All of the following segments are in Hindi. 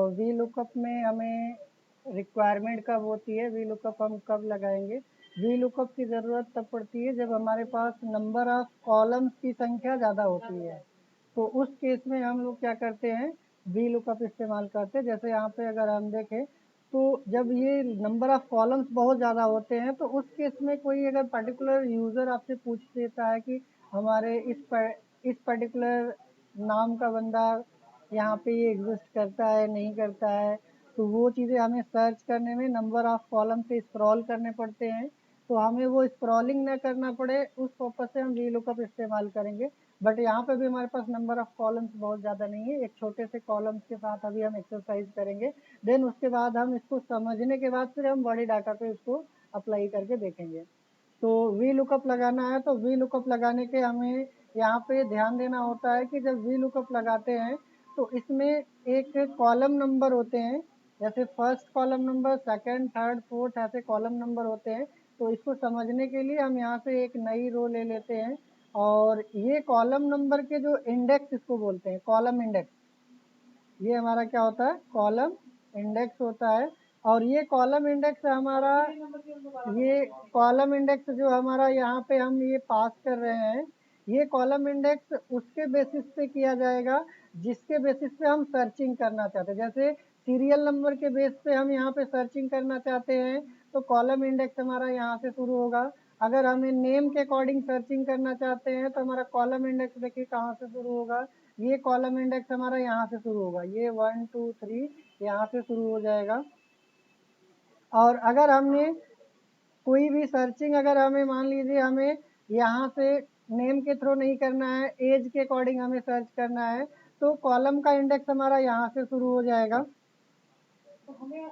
वी लुकअप में हमें रिक्वायरमेंट कब होती है, वी लुकअप हम कब लगाएंगे? वी लुकअप की ज़रूरत तब पड़ती है जब हमारे पास नंबर ऑफ कॉलम्स की संख्या ज़्यादा होती है। तो उस केस में हम लोग क्या करते हैं, वी लुकअप इस्तेमाल करते हैं। जैसे यहाँ पे अगर हम देखें तो जब ये नंबर ऑफ कॉलम्स बहुत ज़्यादा होते हैं तो उस केस में कोई अगर पर्टिकुलर यूज़र आपसे पूछ लेता है कि हमारे इस पर्टिकुलर नाम का बंदा यहाँ पे ये एग्जिस्ट करता है नहीं करता है, तो वो चीज़ें हमें सर्च करने में नंबर ऑफ कॉलम से स्क्रॉल करने पड़ते हैं। तो हमें वो स्क्रॉलिंग ना करना पड़े, उस पर्पज़ से हम वी लुकअप इस्तेमाल करेंगे। बट यहाँ पे भी हमारे पास नंबर ऑफ कॉलम्स बहुत ज़्यादा नहीं है, एक छोटे से कॉलम्स के साथ अभी हम एक्सरसाइज करेंगे। देन उसके बाद हम इसको समझने के बाद फिर हम बड़ी डाटा पे इसको अप्लाई करके देखेंगे। तो वी लुकअप लगाना है तो वी लुकअप लगाने के हमें यहाँ पे ध्यान देना होता है कि जब वी लुकअप लगाते हैं तो इसमें एक कॉलम नंबर होते हैं, जैसे first column number, second, third, fourth, ऐसे कॉलम नंबर होते हैं। तो इसको समझने के लिए हम यहाँ से एक नई रो ले लेते हैं और ये कॉलम नंबर के जो इंडेक्स इसको बोलते हैं, कॉलम इंडेक्स, ये हमारा क्या होता है, कॉलम इंडेक्स होता है। और ये कॉलम इंडेक्स हमारा, ये कॉलम इंडेक्स जो हमारा यहाँ पे हम ये पास कर रहे हैं, ये कॉलम इंडेक्स उसके बेसिस पे किया जाएगा जिसके बेसिस पे हम सर्चिंग करना चाहते हैं। जैसे सीरियल नंबर के बेस पे हम यहाँ पे सर्चिंग करना चाहते हैं तो कॉलम इंडेक्स हमारा यहाँ से शुरू होगा। अगर हमें नेम के अकॉर्डिंग सर्चिंग करना चाहते हैं तो हमारा कॉलम इंडेक्स देखिए कहाँ से शुरू होगा, ये कॉलम इंडेक्स हमारा यहाँ से शुरू होगा, ये 1 2 3 यहाँ से शुरू हो जाएगा। और अगर हमने कोई भी सर्चिंग, अगर हमें मान लीजिए हमें यहाँ से नेम के थ्रू नहीं करना है, एज के अकॉर्डिंग हमें सर्च करना है, तो कॉलम का इंडेक्स हमारा यहाँ से शुरू हो जाएगा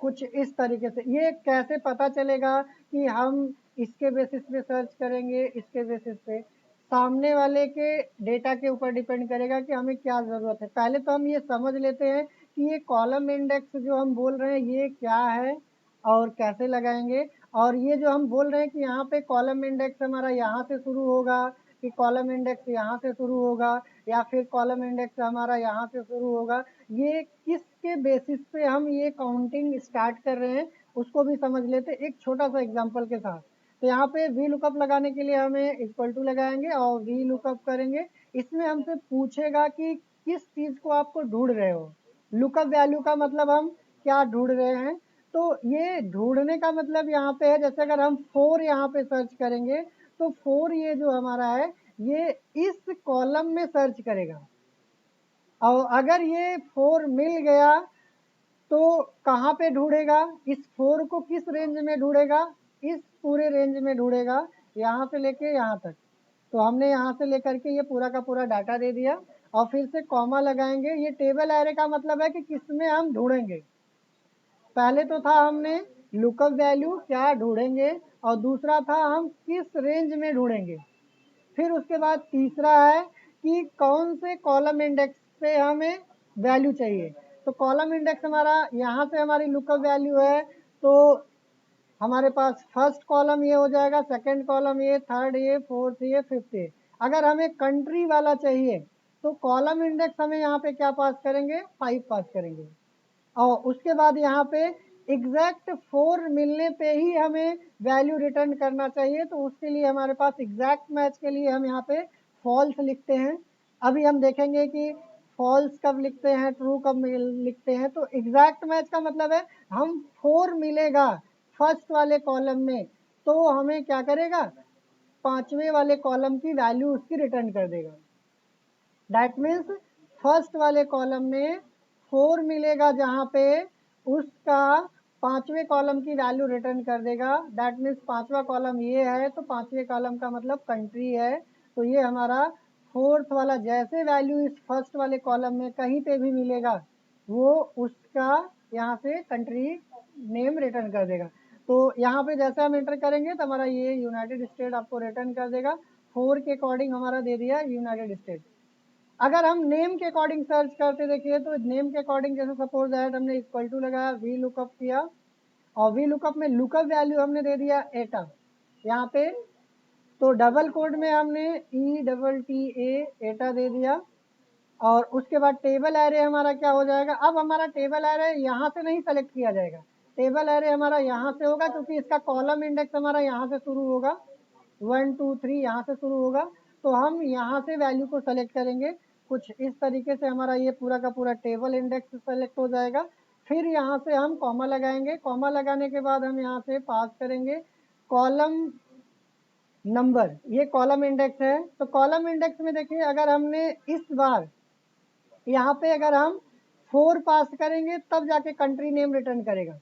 कुछ इस तरीके से। ये कैसे पता चलेगा कि हम इसके बेसिस पे सर्च करेंगे, इसके बेसिस पे सामने वाले के डेटा के ऊपर डिपेंड करेगा कि हमें क्या ज़रूरत है। पहले तो हम ये समझ लेते हैं कि ये कॉलम इंडेक्स जो हम बोल रहे हैं ये क्या है और कैसे लगाएंगे। और ये जो हम बोल रहे हैं कि यहाँ पे कॉलम इंडेक्स हमारा यहाँ से शुरू होगा, कि कॉलम इंडेक्स यहाँ से शुरू होगा या फिर कॉलम इंडेक्स हमारा यहाँ से शुरू होगा, ये किसके बेसिस पे हम ये काउंटिंग स्टार्ट कर रहे हैं उसको भी समझ लेते हैं एक छोटा सा एग्जांपल के साथ। तो यहाँ पे वी लुकअप लगाने के लिए हमें इक्वल टू लगाएंगे और वी लुकअप करेंगे। इसमें हमसे पूछेगा कि किस चीज़ को आपको ढूंढ रहे हो। लुकअप वैल्यू का मतलब हम क्या ढूंढ रहे हैं, तो ये ढूंढने का मतलब यहाँ पे है, जैसे अगर हम 4 यहाँ पे सर्च करेंगे तो 4 ये जो हमारा है ये इस कॉलम में सर्च करेगा। और अगर ये 4 मिल गया तो कहाँ पे ढूंढेगा, इस 4 को किस रेंज में ढूंढेगा, इस पूरे रेंज में ढूंढेगा, यहाँ से लेके यहाँ तक। तो हमने यहाँ से लेकर के ये पूरा का पूरा डाटा दे दिया और फिर से कॉमा लगाएंगे। ये टेबल एरे का मतलब है कि किसमें हम ढूंढेंगे। पहले तो था हमने लुकअप वैल्यू क्या ढूंढेंगे और दूसरा था हम किस रेंज में ढूंढेंगे। फिर उसके बाद तीसरा है कि कौन से कॉलम इंडेक्स पे हमें वैल्यू चाहिए। तो कॉलम इंडेक्स हमारा यहाँ से हमारी लुकअप वैल्यू है, तो हमारे पास फर्स्ट कॉलम ये हो जाएगा, सेकंड कॉलम ये, थर्ड ये, फोर्थ ये, फिफ्थ ये। अगर हमें कंट्री वाला चाहिए तो कॉलम इंडेक्स हमें यहाँ पे क्या पास करेंगे, 5 पास करेंगे। और उसके बाद यहाँ पे एग्जैक्ट 4 मिलने पे ही हमें वैल्यू रिटर्न करना चाहिए, तो उसके लिए हमारे पास एग्जैक्ट मैच के लिए हम यहाँ पे फॉल्स लिखते हैं। अभी हम देखेंगे कि फॉल्स कब लिखते हैं, ट्रू कब लिखते हैं। तो एग्जैक्ट मैच का मतलब है हम 4 मिलेगा फर्स्ट वाले कॉलम में तो हमें क्या करेगा, पांचवें वाले कॉलम की वैल्यू उसकी रिटर्न कर देगा। दैट मीन्स फर्स्ट वाले कॉलम में 4 मिलेगा जहाँ पे उसका पांचवें कॉलम की वैल्यू रिटर्न कर देगा। दैट मीन्स पांचवा कॉलम ये है तो पांचवें कॉलम का मतलब कंट्री है। तो ये हमारा फोर्थ वाला जैसे वैल्यू इस फर्स्ट वाले कॉलम में कहीं पे भी मिलेगा वो उसका यहाँ से कंट्री नेम रिटर्न कर देगा। तो यहाँ पे जैसे हम एंटर करेंगे तो हमारा ये यूनाइटेड स्टेट आपको रिटर्न कर देगा। 4 के अकॉर्डिंग हमारा दे दिया यूनाइटेड स्टेट। अगर हम नेम के अकॉर्डिंग सर्च करते देखिए तो नेम के अकॉर्डिंग जैसे सपोज दैट हमने इक्वल टू लगाया, वी लुकअप किया और वी लुकअप में लुकअप वैल्यू हमने दे दिया एटा यहाँ पे। तो डबल कोड में हमने ई डबल टी ए एटा दे दिया। और उसके बाद टेबल एरे हमारा क्या हो जाएगा, अब हमारा टेबल एरे यहाँ से नहीं सेलेक्ट किया जाएगा, टेबल एरे हमारा यहाँ से होगा, क्योंकि इसका कॉलम इंडेक्स हमारा यहाँ से शुरू होगा, 1 2 3 यहाँ से शुरू होगा। तो हम यहाँ से वैल्यू को सेलेक्ट करेंगे, कुछ इस तरीके से हमारा ये पूरा का पूरा टेबल इंडेक्स सेलेक्ट हो जाएगा। फिर यहाँ से हम कॉमा लगाएंगे, कॉमा लगाने के बाद हम यहाँ से पास करेंगे कॉलम नंबर, ये कॉलम इंडेक्स है। तो कॉलम इंडेक्स में देखिए, अगर हमने इस बार यहाँ पे अगर हम 4 पास करेंगे तब जाके कंट्री नेम रिटर्न करेगा,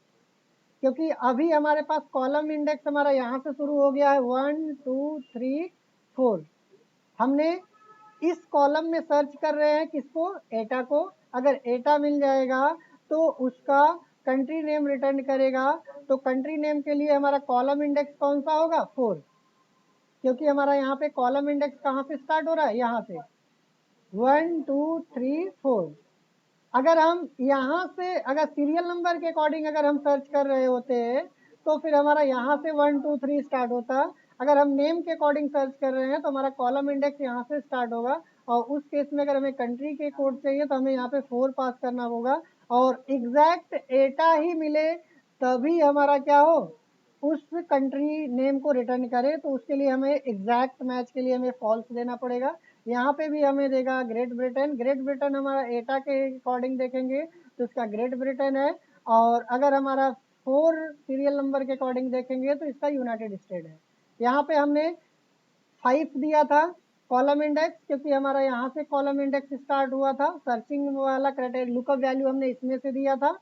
क्योंकि अभी हमारे पास कॉलम इंडेक्स हमारा यहाँ से शुरू हो गया है 1 2 3 4। हमने इस कॉलम में सर्च कर रहे हैं किसको, एटा को। अगर एटा मिल जाएगा तो उसका कंट्री नेम रिटर्न करेगा। तो कंट्री नेम के लिए हमारा कॉलम इंडेक्स कौन सा होगा, 4, क्योंकि हमारा यहाँ पे कॉलम इंडेक्स कहाँ से स्टार्ट हो रहा है, यहाँ से 1 2 3 4। अगर हम यहाँ से अगर सीरियल नंबर के अकॉर्डिंग अगर हम सर्च कर रहे होते तो फिर हमारा यहाँ से 1 2 3 स्टार्ट होता। अगर हम नेम के अकॉर्डिंग सर्च कर रहे हैं तो हमारा कॉलम इंडेक्स यहाँ से स्टार्ट होगा, और उस केस में अगर हमें कंट्री के कोड चाहिए तो हमें यहाँ पे 4 पास करना होगा, और एग्जैक्ट एटा ही मिले तभी हमारा क्या हो, उस कंट्री नेम को रिटर्न करे। तो उसके लिए हमें एग्जैक्ट मैच के लिए हमें फॉल्स देना पड़ेगा। यहाँ पे भी हमें देगा ग्रेट ब्रिटेन, ग्रेट ब्रिटेन हमारा एटा के अकॉर्डिंग देखेंगे तो इसका ग्रेट ब्रिटेन है, और अगर हमारा 4 सीरियल नंबर के अकॉर्डिंग देखेंगे तो इसका यूनाइटेड स्टेट है। यहाँ पे हमने 5 दिया था कॉलम इंडेक्स, क्योंकि हमारा यहाँ से कॉलम इंडेक्स स्टार्ट हुआ था। सर्चिंग वाला क्राइटेरिया लुकअप वैल्यू हमने इसमें से दिया था,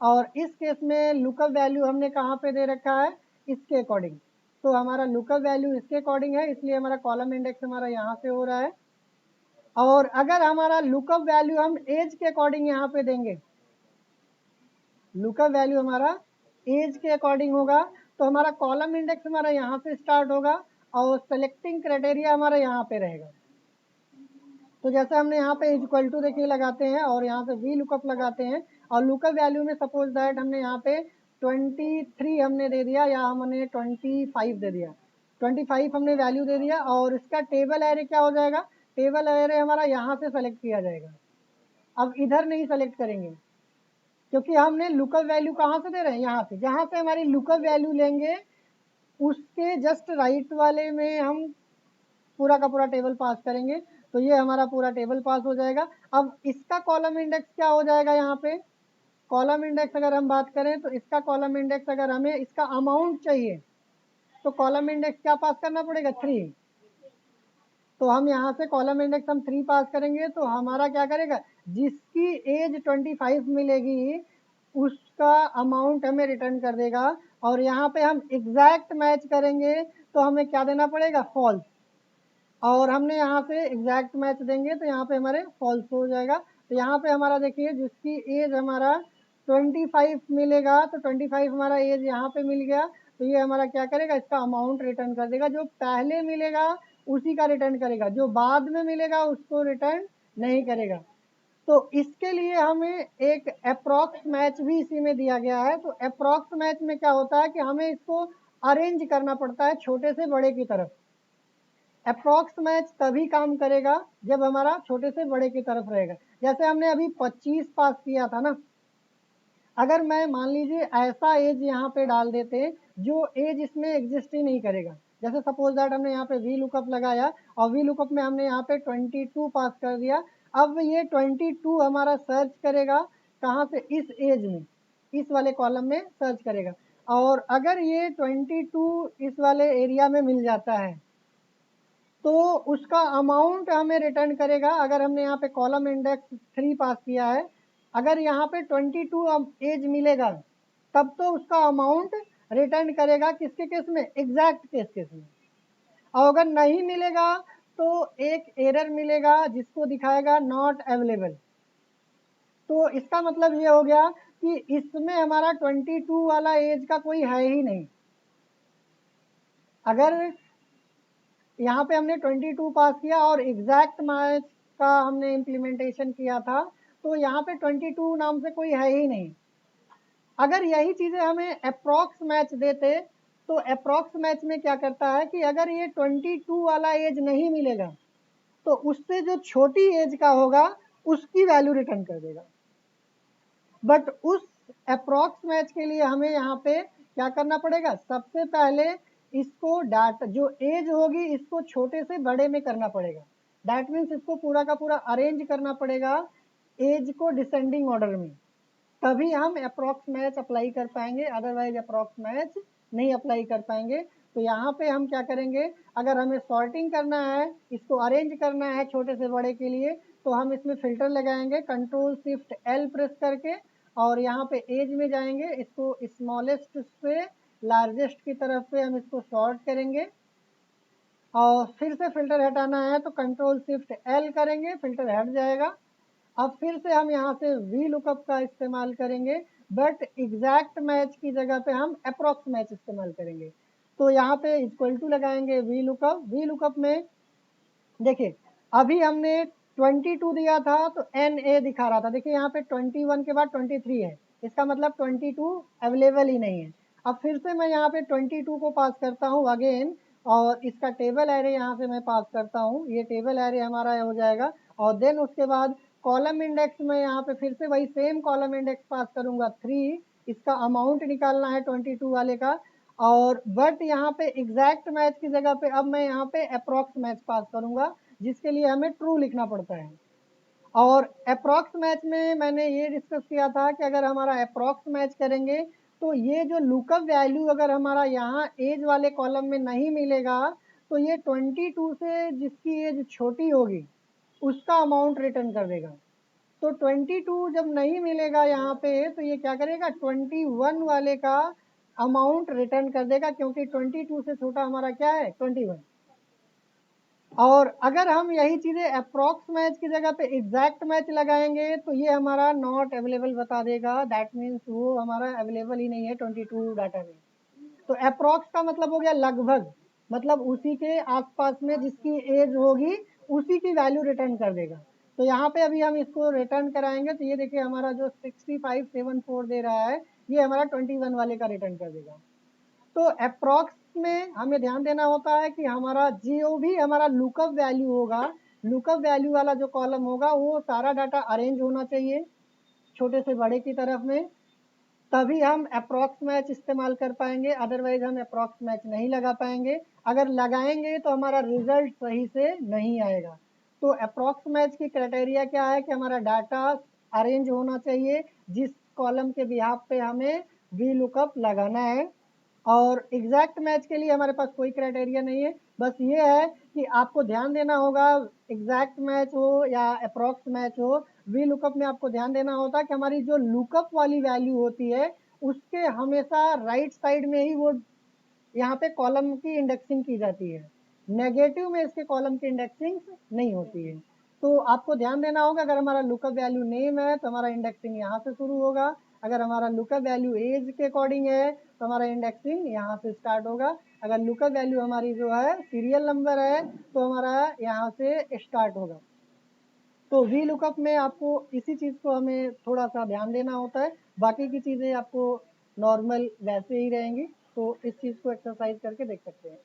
और इस केस में लुकअप वैल्यू हमने कहाँ पे दे रखा है, इसके अकॉर्डिंग। तो हमारा लुकअप वैल्यू इसके अकॉर्डिंग है, इसलिए हमारा कॉलम इंडेक्स हमारा यहाँ से हो रहा है। और अगर हमारा लुकअप वैल्यू हम एज के अकॉर्डिंग यहाँ पे देंगे, लुकअप वैल्यू हमारा एज के अकॉर्डिंग होगा, तो हमारा कॉलम इंडेक्स हमारा यहाँ से स्टार्ट होगा और सेलेक्टिंग क्राइटेरिया हमारा यहाँ पे रहेगा। तो जैसे हमने यहाँ पे इक्वल टू देखिए लगाते हैं और यहाँ से वी लुकअप लगाते हैं, और लुकअप वैल्यू में सपोज दैट हमने यहाँ पे 23 हमने दे दिया, या हमने 25 दे दिया, 25 हमने वैल्यू दे दिया, और इसका टेबल एरे क्या हो जाएगा, टेबल एरे हमारा यहाँ से सेलेक्ट किया जाएगा। अब इधर नहीं सेलेक्ट करेंगे, क्योंकि हमने लुकअप वैल्यू कहाँ से दे रहे हैं, यहाँ से। जहाँ से हमारी लुकअप वैल्यू लेंगे उसके जस्ट राइट वाले में हम पूरा का पूरा टेबल पास करेंगे, तो ये हमारा पूरा टेबल पास हो जाएगा। अब इसका कॉलम इंडेक्स क्या हो जाएगा, यहाँ पे कॉलम इंडेक्स अगर हम बात करें तो इसका कॉलम इंडेक्स अगर हमें इसका अमाउंट चाहिए तो कॉलम इंडेक्स क्या पास करना पड़ेगा, 3। तो हम यहाँ से कॉलम इंडेक्स हम 3 पास करेंगे, तो हमारा क्या करेगा, जिसकी एज 25 मिलेगी उसका अमाउंट हमें रिटर्न कर देगा। और यहाँ पे हम एग्जैक्ट मैच करेंगे तो हमें क्या देना पड़ेगा, फॉल्स। और हमने यहाँ पे एग्जैक्ट मैच देंगे तो यहाँ पे हमारे फॉल्स हो जाएगा। तो यहाँ पे हमारा देखिए जिसकी एज हमारा 25 मिलेगा, तो 25 हमारा एज यहाँ पे मिल गया, तो ये हमारा क्या करेगा, इसका अमाउंट रिटर्न कर देगा। जो पहले मिलेगा उसी का रिटर्न करेगा, जो बाद में मिलेगा उसको रिटर्न नहीं करेगा। तो इसके लिए हमें एक अप्रॉक्स मैच भी इसी में दिया गया है। तो अप्रॉक्स मैच में क्या होता है कि हमें इसको अरेंज करना पड़ता है छोटे से बड़े की तरफ। अप्रॉक्स मैच तभी काम करेगा जब हमारा छोटे से बड़े की तरफ रहेगा। जैसे हमने अभी 25 पास किया था ना, अगर मैं मान लीजिए ऐसा एज यहाँ पे डाल देते जो एज इसमें एग्जिस्ट ही नहीं करेगा। जैसे सपोज दैट हमने यहाँ पे वी लुकअप लगाया और वी लुकअप में हमने यहाँ पे 22 पास कर दिया। अब ये 22 हमारा सर्च करेगा कहाँ से, इस एज में, इस वाले कॉलम में सर्च करेगा। और अगर ये 22 इस वाले एरिया में मिल जाता है तो उसका अमाउंट हमें रिटर्न करेगा। अगर हमने यहाँ पे कॉलम इंडेक्स 3 पास किया है, अगर यहाँ पे 22 एज मिलेगा तब तो उसका अमाउंट रिटर्न करेगा, किसके केस में, एग्जैक्ट केस में। और अगर नहीं मिलेगा तो एक एरर मिलेगा जिसको दिखाएगा नॉट अवेलेबल। तो इसका मतलब ये हो गया कि इसमें हमारा 22 वाला एज का कोई है ही नहीं। अगर यहाँ पे हमने 22 पास किया और एग्जैक्ट मैच का हमने इम्प्लीमेंटेशन किया था, तो यहाँ पे 22 नाम से कोई है ही नहीं। अगर यही चीज़ें हमें अप्रॉक्स मैच देते तो अप्रॉक्स मैच में क्या करता है कि अगर ये 22 वाला एज नहीं मिलेगा तो उससे जो छोटी एज का होगा उसकी वैल्यू रिटर्न कर देगा। बट उस अप्रॉक्स मैच के लिए हमें यहाँ पे क्या करना पड़ेगा, सबसे पहले इसको डाटा जो एज होगी इसको छोटे से बड़े में करना पड़ेगा। दैट मीन्स इसको पूरा का पूरा अरेंज करना पड़ेगा एज को डिसेंडिंग ऑर्डर में, तभी हम अप्रॉक्स मैच अप्लाई कर पाएंगे, अदरवाइज अप्रॉक्स मैच नहीं अप्लाई कर पाएंगे। तो यहाँ पे हम क्या करेंगे, अगर हमें सॉर्टिंग करना है, इसको अरेंज करना है छोटे से बड़े के लिए, तो हम इसमें फिल्टर लगाएंगे कंट्रोल शिफ्ट एल प्रेस करके, और यहाँ पे एज में जाएंगे, इसको स्मॉलेस्ट से लार्जेस्ट की तरफ से हम इसको सॉर्ट करेंगे, और फिर से फिल्टर हटाना है तो कंट्रोल शिफ्ट एल करेंगे, फिल्टर हट जाएगा। अब फिर से हम यहाँ से वी लुकअप का इस्तेमाल करेंगे, बट एग्जैक्ट मैच की जगह पे हम अप्रॉक्स मैच इस्तेमाल करेंगे। तो यहाँ पे इक्वल टू लगाएंगे वी लुकअप में देखिए अभी हमने 22 दिया था तो एन ए दिखा रहा था, देखिए यहाँ पे 21 के बाद 23 है, इसका मतलब 22 अवेलेबल ही नहीं है। अब फिर से मैं यहाँ पे 22 को पास करता हूँ अगेन, और इसका टेबल एरे यहाँ से मैं पास करता हूँ, ये टेबल एरे हमारा हो जाएगा। और देन उसके बाद कॉलम इंडेक्स में यहाँ पे फिर से वही सेम कॉलम इंडेक्स पास करूंगा 3, इसका अमाउंट निकालना है 22 वाले का। और बट यहाँ पे एग्जैक्ट मैच की जगह पे अब मैं यहाँ पे अप्रॉक्स मैच पास करूंगा, जिसके लिए हमें ट्रू लिखना पड़ता है। और अप्रॉक्स मैच में मैंने ये डिस्कस किया था कि अगर हमारा अप्रॉक्स मैच करेंगे तो ये जो लुकअप वैल्यू अगर हमारा यहाँ एज वाले कॉलम में नहीं मिलेगा, तो ये 22 से जिसकी एज छोटी होगी उसका अमाउंट रिटर्न कर देगा। तो 22 जब नहीं मिलेगा यहाँ पे, तो ये क्या करेगा 21 वाले का अमाउंट रिटर्न कर देगा, क्योंकि 22 से छोटा हमारा क्या है 21। और अगर हम यही चीज़ें अप्रॉक्स मैच की जगह पे एग्जैक्ट मैच लगाएंगे तो ये हमारा नॉट अवेलेबल बता देगा, दैट मीन्स वो हमारा अवेलेबल ही नहीं है 22 डाटा में। तो अप्रॉक्स का मतलब हो गया लगभग, मतलब उसी के आसपास में जिसकी एज होगी उसी की वैल्यू रिटर्न कर देगा। तो यहाँ पे अभी हम इसको रिटर्न कराएंगे तो ये देखिए हमारा जो 6574 दे रहा है ये हमारा 21 वाले का रिटर्न कर देगा। तो अप्रॉक्स में हमें ध्यान देना होता है कि हमारा जो भी हमारा लुकअप वैल्यू होगा, लुकअप वैल्यू वाला जो कॉलम होगा वो सारा डाटा अरेंज होना चाहिए छोटे से बड़े की तरफ में, तभी हम अप्रॉक्स मैच इस्तेमाल कर पाएंगे, अदरवाइज हम अप्रॉक्स मैच नहीं लगा पाएंगे। अगर लगाएंगे तो हमारा रिजल्ट सही से नहीं आएगा। तो अप्रॉक्स मैच की क्राइटेरिया क्या है कि हमारा डाटा अरेंज होना चाहिए जिस कॉलम के बिहाफ पे हमें वी लुकअप लगाना है। और एग्जैक्ट मैच के लिए हमारे पास कोई क्राइटेरिया नहीं है, बस ये है कि आपको ध्यान देना होगा एग्जैक्ट मैच हो या अप्रॉक्स मैच हो, वी लुकअप में आपको ध्यान देना होता है कि हमारी जो लुकअप वाली वैल्यू होती है उसके हमेशा राइट साइड में ही वो यहाँ पे कॉलम की इंडेक्सिंग की जाती है, नेगेटिव में इसके कॉलम की इंडेक्सिंग नहीं होती है। तो आपको ध्यान देना होगा अगर हमारा लुकअप वैल्यू नेम है तो हमारा इंडेक्सिंग यहाँ से शुरू होगा, अगर हमारा लुकअप वैल्यू एज के अकॉर्डिंग है तो हमारा इंडेक्सिंग यहाँ से स्टार्ट होगा, अगर लुकअप वैल्यू हमारी जो है सीरियल नंबर है तो हमारा यहाँ से स्टार्ट होगा। तो वी लुकअप में आपको इसी चीज़ को हमें थोड़ा सा ध्यान देना होता है, बाकी की चीज़ें आपको नॉर्मल वैसे ही रहेंगी। तो इस चीज़ को एक्सरसाइज करके देख सकते हैं।